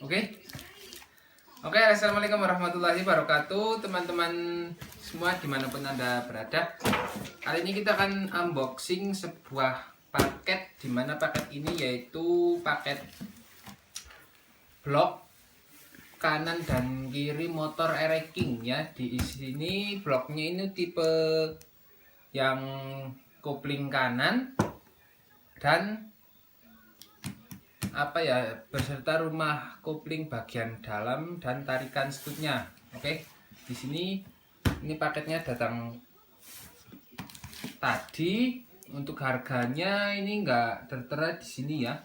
Oke. Oke, assalamualaikum warahmatullahi wabarakatuh, teman-teman semua dimanapun Anda berada. Kali ini kita akan unboxing sebuah paket, dimana paket ini yaitu paket blok kanan dan kiri motor Ereking ya. Di sini bloknya ini tipe yang kopling kanan dan beserta rumah kopling bagian dalam dan tarikan stutnya. Oke, di sini ini paketnya datang tadi. Untuk harganya ini enggak tertera di sini ya,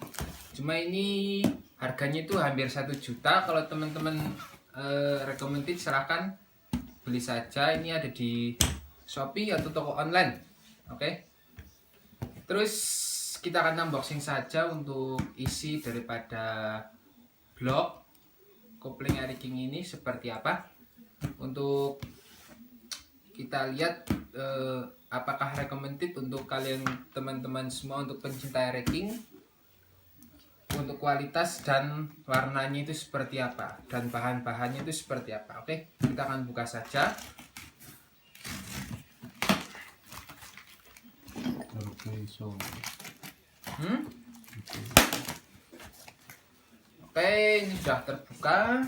cuma ini harganya itu hampir 1 juta. Kalau teman-teman recommended silahkan beli saja, ini ada di Shopee atau toko online. Oke, terus kita akan unboxing saja untuk isi daripada blok kopling Ereking ini seperti apa. Untuk kita lihat apakah recommended untuk kalian teman-teman semua, untuk pencinta Ereking, untuk kualitas dan warnanya itu seperti apa dan bahan-bahannya itu seperti apa. Oke, kita akan buka saja. Oke, ini sudah terbuka.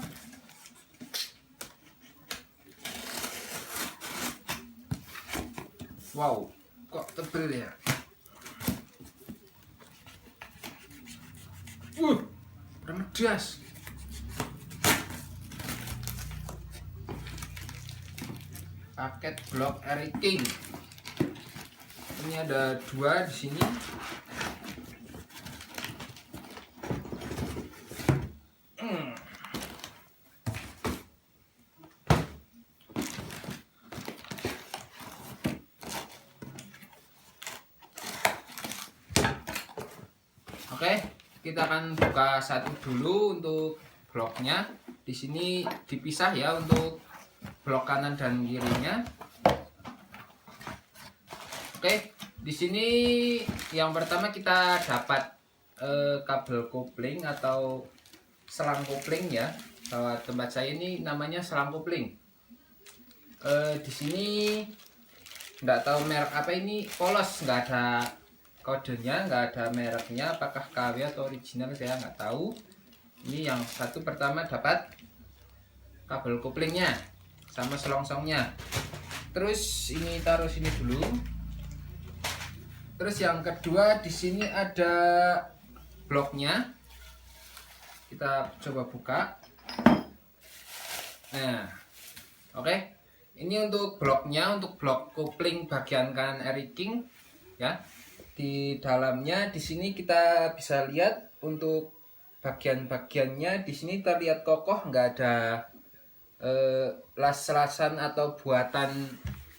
Wow, kok tebel ya? Bermedas. Paket blok Ereking. Ini ada 2 di sini. Oke, kita akan buka satu dulu untuk bloknya. Di sini dipisah ya untuk blok kanan dan kirinya. Oke, di sini yang pertama kita dapat kabel kopling atau selang kopling ya. Kalau tempat saya ini namanya selang kopling. Di sini nggak tahu merek apa, ini polos, nggak ada kodenya, nggak ada mereknya, apakah KW atau original saya nggak tahu. Ini yang satu pertama dapat kabel koplingnya sama selongsongnya. Terus ini taruh sini dulu. Terus yang kedua di sini ada bloknya. Kita coba buka. Nah, oke. Ini untuk bloknya, untuk blok kopling bagian kanan Ereking ya. Di dalamnya di sini kita bisa lihat untuk bagian-bagiannya di sini terlihat kokoh, nggak ada las-lasan atau buatan,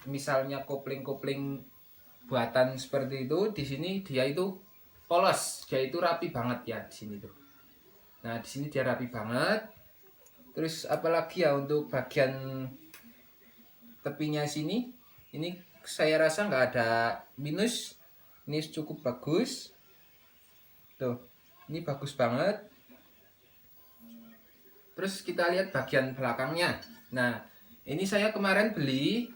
misalnya kopling-kopling buatan seperti itu. Di sini dia itu polos, dia itu rapi banget ya di sini tuh. Nah, di sini dia rapi banget. Terus apalagi ya untuk bagian tepinya sini, ini saya rasa nggak ada minus. Ini cukup bagus. Tuh, ini bagus banget. Terus kita lihat bagian belakangnya. Nah, ini saya kemarin beli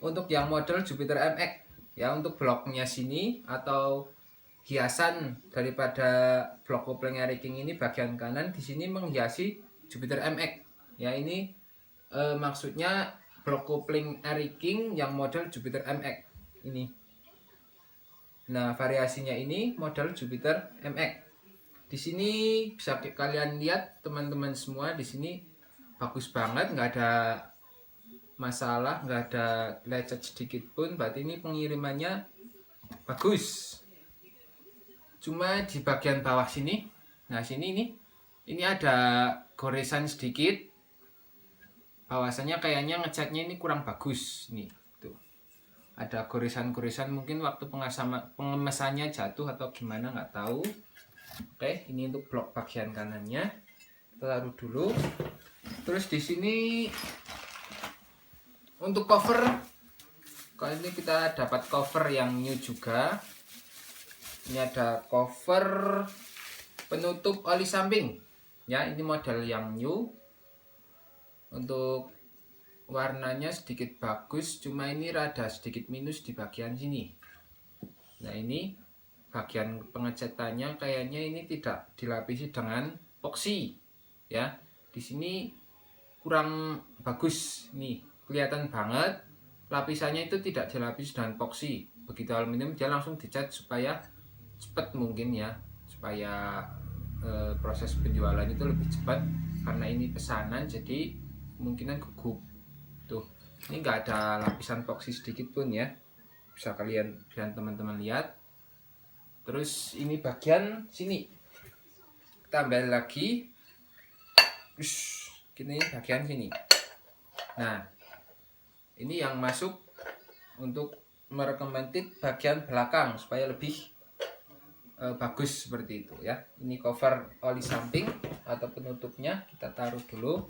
untuk yang model Jupiter MX ya, untuk bloknya sini atau hiasan daripada blok kopling Ereking ini bagian kanan di sini menghiasi Jupiter MX. Ya, ini maksudnya blok kopling Ereking yang model Jupiter MX ini. Nah, variasinya ini model Jupiter MX. Di sini bisa kalian lihat teman-teman semua, di sini bagus banget, nggak ada masalah, nggak ada lecet sedikit pun. Berarti ini pengirimannya bagus. Cuma di bagian bawah sini, nah sini ini ada goresan sedikit. Bahwasanya kayaknya ngecatnya ini kurang bagus nih. Ada goresan-goresan, mungkin waktu pengemesannya jatuh atau gimana, nggak tahu. Oke, ini untuk blok bagian kanannya. Kita taruh dulu. Terus di sini untuk cover, kali ini kita dapat cover yang new juga. Ini ada cover penutup oli samping. ya. Ini model yang new, untuk warnanya sedikit bagus, cuma ini rada sedikit minus di bagian sini. Nah, ini bagian pengecatannya kayaknya ini tidak dilapisi dengan epoxy ya. Di sini kurang bagus nih, kelihatan banget lapisannya itu tidak dilapisi dengan epoxy. Begitu aluminium dia langsung dicat supaya cepat mungkin ya, supaya proses penjualan itu lebih cepat, karena ini pesanan jadi kemungkinan gugup. Tuh, ini nggak ada lapisan epoxy sedikit pun ya, bisa kalian teman-teman lihat. Terus ini bagian sini tambah lagi, gini bagian sini. Nah, ini yang masuk untuk merekomented bagian belakang supaya lebih bagus seperti itu ya. Ini cover oli samping atau penutupnya kita taruh dulu.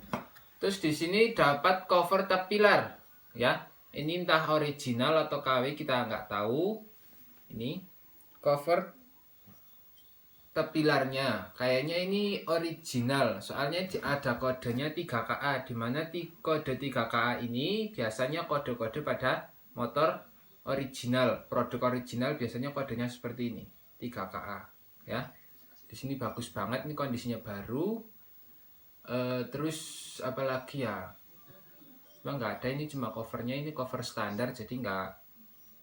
Terus di sini dapat cover tab pilar ya. Ini entah original atau KW kita nggak tahu. Ini cover tab pilarnya kayaknya ini original, soalnya ada kodenya 3KA, dimana kode 3KA ini biasanya kode-kode pada motor original, produk original biasanya kodenya seperti ini, 3KA ya. Di sini bagus banget, ini kondisinya baru. Terus apalagi ya, cuma nggak ada, ini cuma covernya, ini cover standar jadi nggak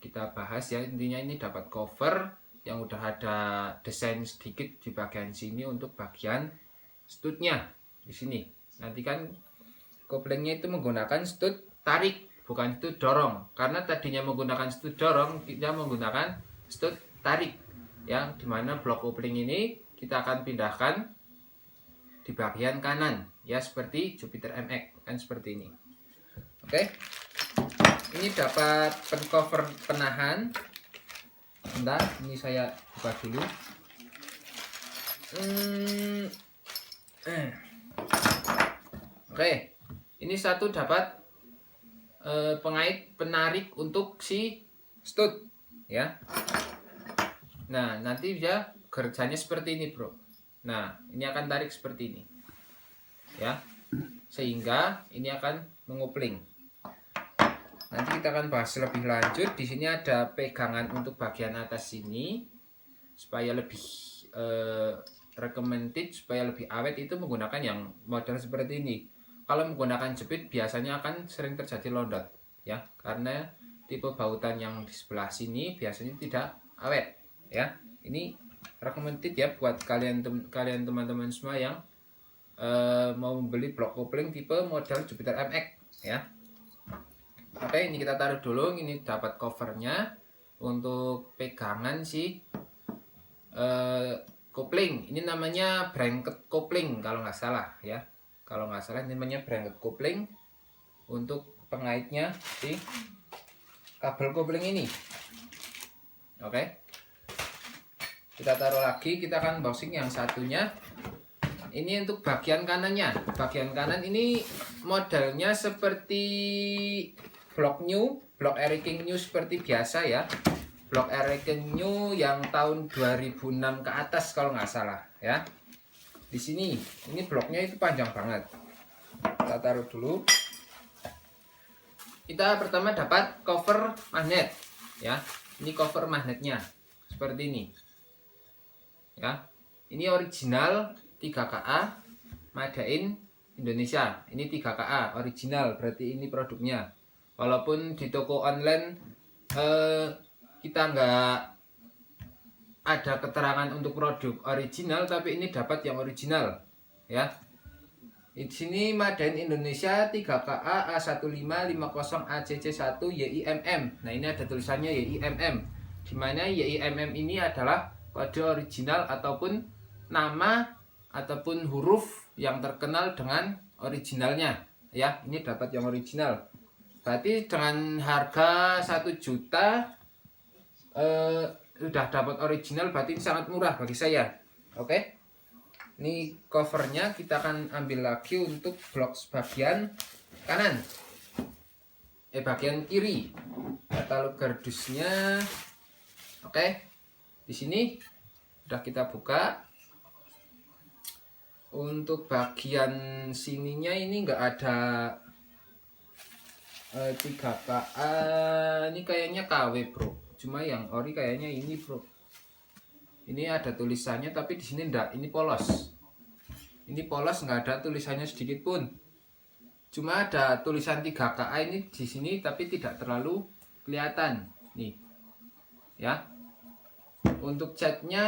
kita bahas ya. Intinya ini dapat cover yang udah ada desain sedikit di bagian sini untuk bagian studnya di sini. Nanti kan koplingnya itu menggunakan stud tarik, bukan stud dorong, karena tadinya menggunakan stud dorong, kita menggunakan stud tarik yang dimana blok kopling ini kita akan pindahkan di bagian kanan ya, seperti Jupiter MX kan seperti ini. Oke, ini dapat cover penahan. Bentar, ini saya buka dulu. Oke, ini satu dapat pengait penarik untuk si stud ya. Nah, nanti dia kerjanya seperti ini bro. Nah, ini akan tarik seperti ini ya, sehingga ini akan mengupling. Nanti kita akan bahas lebih lanjut. Di sini ada pegangan untuk bagian atas sini supaya lebih recommended, supaya lebih awet itu menggunakan yang model seperti ini. Kalau menggunakan jepit biasanya akan sering terjadi londot ya, karena tipe bahutan yang di sebelah sini biasanya tidak awet ya. Ini recommended ya buat kalian teman-teman semua yang mau membeli blok kopling tipe model Jupiter MX ya. Oke, ini kita taruh dulu. Ini dapat covernya untuk pegangan si kopling. Ini namanya bracket kopling kalau nggak salah ya. Kalau nggak salah ini namanya bracket kopling untuk pengaitnya si kabel kopling ini. Oke, kita taruh lagi. Kita akan unboxing yang satunya. Ini untuk bagian kanannya. Bagian kanan ini modelnya seperti blok new, blok Eriking new seperti biasa ya. Blok Eriking new yang tahun 2006 ke atas kalau nggak salah ya. Di sini, ini bloknya itu panjang banget. Kita taruh dulu. Kita pertama dapat cover magnet ya. Ini cover magnetnya seperti ini ya. Ini original 3KA Made in Indonesia. Ini 3KA original, berarti ini produknya. Walaupun di toko online kita nggak ada keterangan untuk produk original, tapi ini dapat yang original ya. Di sini Made in Indonesia 3KA A1550ACC1 YIMM. Nah, ini ada tulisannya YIMM, dimana YIMM ini adalah kode original ataupun nama ataupun huruf yang terkenal dengan originalnya ya. Ini dapat yang original. Berarti dengan harga 1 juta sudah dapat original, berarti ini sangat murah bagi saya. Oke, ini covernya kita akan ambil lagi untuk blok bagian kanan, bagian kiri, katalog gardusnya. Oke, di sini sudah kita buka. Untuk bagian sininya ini nggak ada 3KA, ini kayaknya KW bro, cuma yang ori kayaknya ini bro. Ini ada tulisannya tapi di sini enggak, ini polos. Ini polos, nggak ada tulisannya sedikit pun. Cuma ada tulisan 3KA ini di sini tapi tidak terlalu kelihatan nih. Ya. Untuk catnya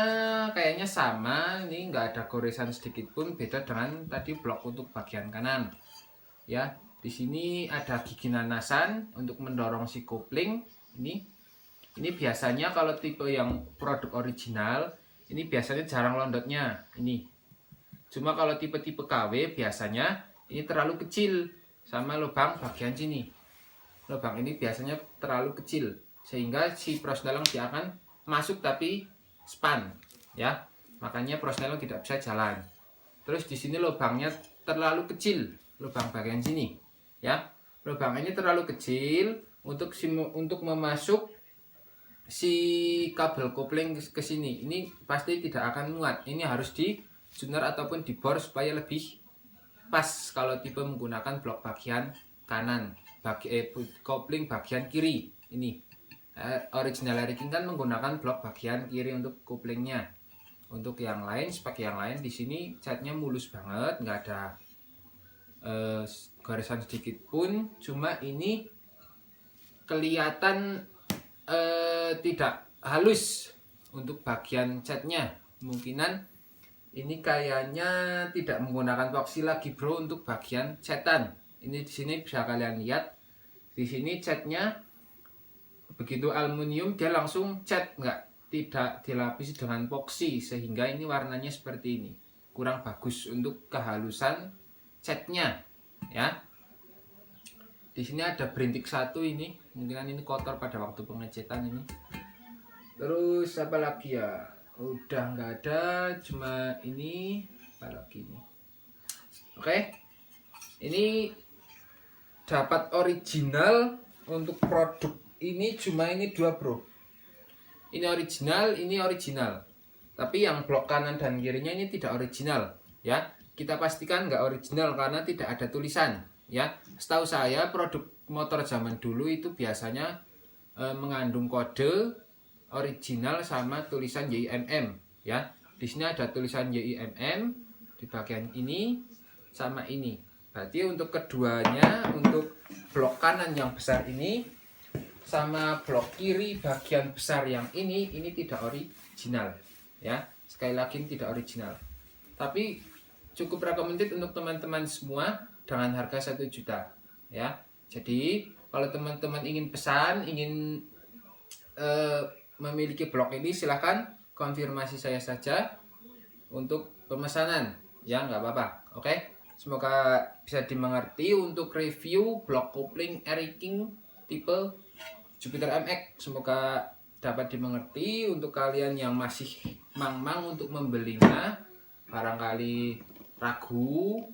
kayaknya sama, ini nggak ada goresan sedikit pun, beda dengan tadi blok untuk bagian kanan. Ya. Di sini ada gigi nanasan untuk mendorong si kopling. Ini biasanya kalau tipe yang produk original, ini biasanya jarang londotnya. Ini. Cuma kalau tipe-tipe KW biasanya ini terlalu kecil sama lubang bagian sini. Lubang ini biasanya terlalu kecil sehingga si prosnelong dia akan masuk tapi span, ya. Makanya prosnelong tidak bisa jalan. Terus di sini lubangnya terlalu kecil, lubang bagian sini. Ya, lubang ini terlalu kecil untuk memasuk si kabel kopling ke sini. Ini pasti tidak akan muat. Ini harus di tuner ataupun di bor supaya lebih pas kalau tipe menggunakan blok bagian kanan, kopling bagian kiri. Ini original Eriking kan menggunakan blok bagian kiri untuk koplingnya. Untuk yang lain, spek yang lain di sini catnya mulus banget, nggak ada garisan sedikit pun. Cuma ini kelihatan tidak halus untuk bagian catnya. Kemungkinan ini kayaknya tidak menggunakan epoxy lagi bro untuk bagian catan. Ini di sini bisa kalian lihat. Di sini catnya begitu aluminium dia langsung cat, tidak dilapisi dengan epoxy sehingga ini warnanya seperti ini. Kurang bagus untuk kehalusan catnya, ya. Di sini ada berintik satu ini, mungkin ini kotor pada waktu pengecetan ini. Terus apa lagi ya? Udah nggak ada, cuma ini apa lagi ini? Oke, ini dapat original untuk produk ini cuma ini dua bro. Ini original. Tapi yang blok kanan dan kirinya ini tidak original, ya. Kita pastikan nggak original karena tidak ada tulisan, ya. Setahu saya produk motor zaman dulu itu biasanya mengandung kode original sama tulisan YIMM, ya. Di sini ada tulisan YIMM di bagian ini sama ini. Berarti untuk keduanya, untuk blok kanan yang besar ini sama blok kiri bagian besar yang ini tidak original, ya. Sekali lagi ini tidak original. Tapi cukup recommended untuk teman-teman semua dengan harga 1 juta, ya. Jadi kalau teman-teman ingin pesan, ingin memiliki blok ini, silahkan konfirmasi saya saja untuk pemesanan, ya, nggak apa-apa. Oke, semoga bisa dimengerti untuk review blok kopling Eriking tipe Jupiter MX. Semoga dapat dimengerti untuk kalian yang masih mang-mang untuk membelinya, barangkali ragu,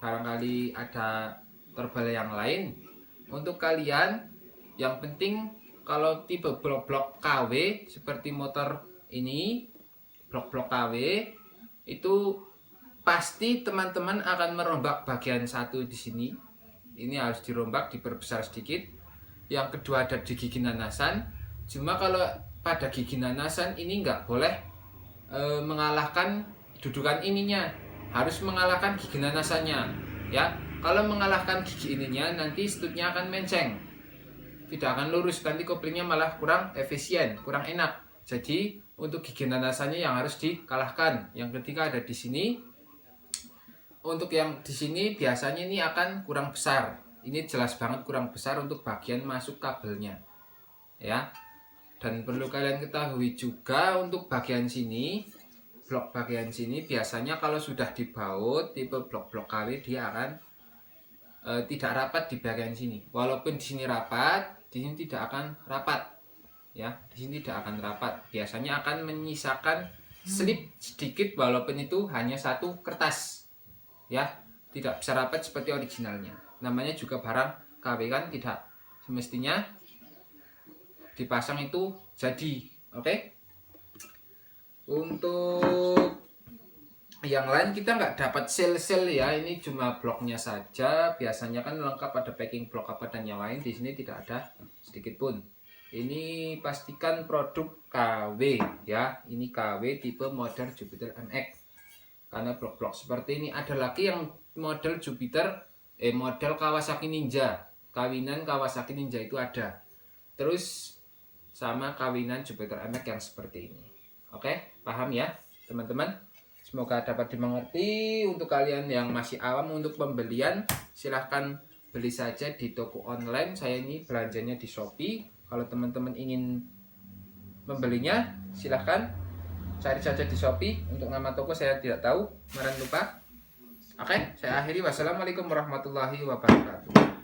barangkali ada terbalik yang lain. Untuk kalian yang penting kalau tipe blok-blok KW seperti motor ini, blok-blok KW itu pasti teman-teman akan merombak bagian satu di sini. Ini harus dirombak, diperbesar sedikit. Yang kedua ada di gigi nanasan. Cuma kalau pada gigi nanasan ini nggak boleh mengalahkan dudukan ininya, harus mengalahkan gigi nanasannya, ya. Kalau mengalahkan gigi ininya nanti stutnya akan menceng, tidak akan lurus, nanti koplingnya malah kurang efisien, kurang enak. Jadi untuk gigi nanasannya yang harus dikalahkan. Yang ketiga ada di sini. Untuk yang di sini biasanya ini akan kurang besar. Ini jelas banget kurang besar untuk bagian masuk kabelnya, ya. Dan perlu kalian ketahui juga untuk bagian sini, blok bagian sini biasanya kalau sudah dibaut tipe blok-blok KW dia akan tidak rapat di bagian sini. Walaupun di sini rapat, di sini tidak akan rapat, ya. Di sini tidak akan rapat. Biasanya akan menyisakan slip sedikit walaupun itu hanya satu kertas, ya. Tidak bisa rapat seperti originalnya. Namanya juga barang KW kan, tidak semestinya dipasang itu jadi. Oke. Untuk Yang lain kita nggak dapat sel-sel ya, ini cuma bloknya saja. Biasanya kan lengkap ada packing blok apa dan yang lain, di sini tidak ada sedikit pun. Ini pastikan produk KW ya, ini KW tipe model Jupiter MX. Karena blok-blok seperti ini ada lagi yang model Jupiter, model Kawasaki Ninja, kawinan Kawasaki Ninja itu ada. Terus sama kawinan Jupiter MX yang seperti ini. Oke, paham ya teman-teman? Semoga dapat dimengerti. Untuk kalian yang masih awam untuk pembelian, silahkan beli saja di toko online. Saya ini belanjanya di Shopee. Kalau teman-teman ingin membelinya, silahkan cari saja di Shopee. Untuk nama toko saya tidak tahu, kemarin lupa. Oke, saya akhiri. Wassalamualaikum warahmatullahi wabarakatuh.